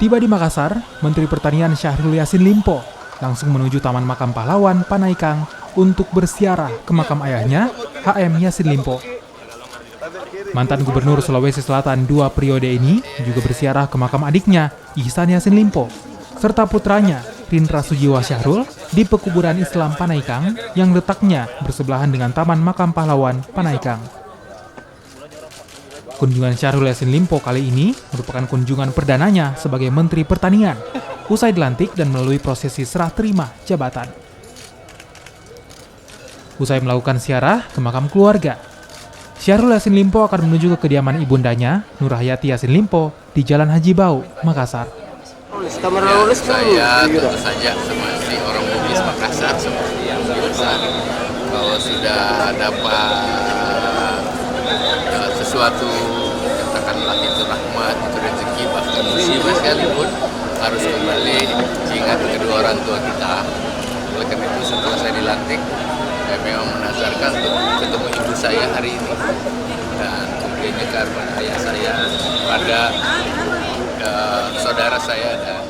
Tiba di Makassar, Menteri Pertanian Syahrul Yassin Limpo langsung menuju Taman Makam Pahlawan Panaikang untuk berziarah ke makam ayahnya, HM Yassin Limpo. Mantan Gubernur Sulawesi Selatan 2 periode ini juga berziarah ke makam adiknya, Ihsan Yassin Limpo, serta putranya, Rindra Sujiwo Syahrul, di pekuburan Islam Panaikang yang letaknya bersebelahan dengan Taman Makam Pahlawan Panaikang. Kunjungan Syahrul Yassin Limpo kali ini merupakan kunjungan perdananya sebagai Menteri Pertanian, usai dilantik dan melalui prosesi serah terima jabatan. Usai melakukan ziarah ke makam keluarga, Syahrul Yassin Limpo akan menuju ke kediaman ibundanya, Nurhayati Yassin Limpo, di Jalan Haji Bau, Makassar. Saya tentu saja seperti orang Bugis Makassar, seperti yang biasa, kalau sudah dapat sesuatu, katakanlah itu rahmat, itu rezeki, bahkan musibah sekalipun, harus kembali ingat kedua orang tua kita. Oleh karena itu setelah saya dilantik, saya memang menazarkan untuk ketemu ibu saya hari ini, dan kemudian karena ayah saya, pada saudara saya dan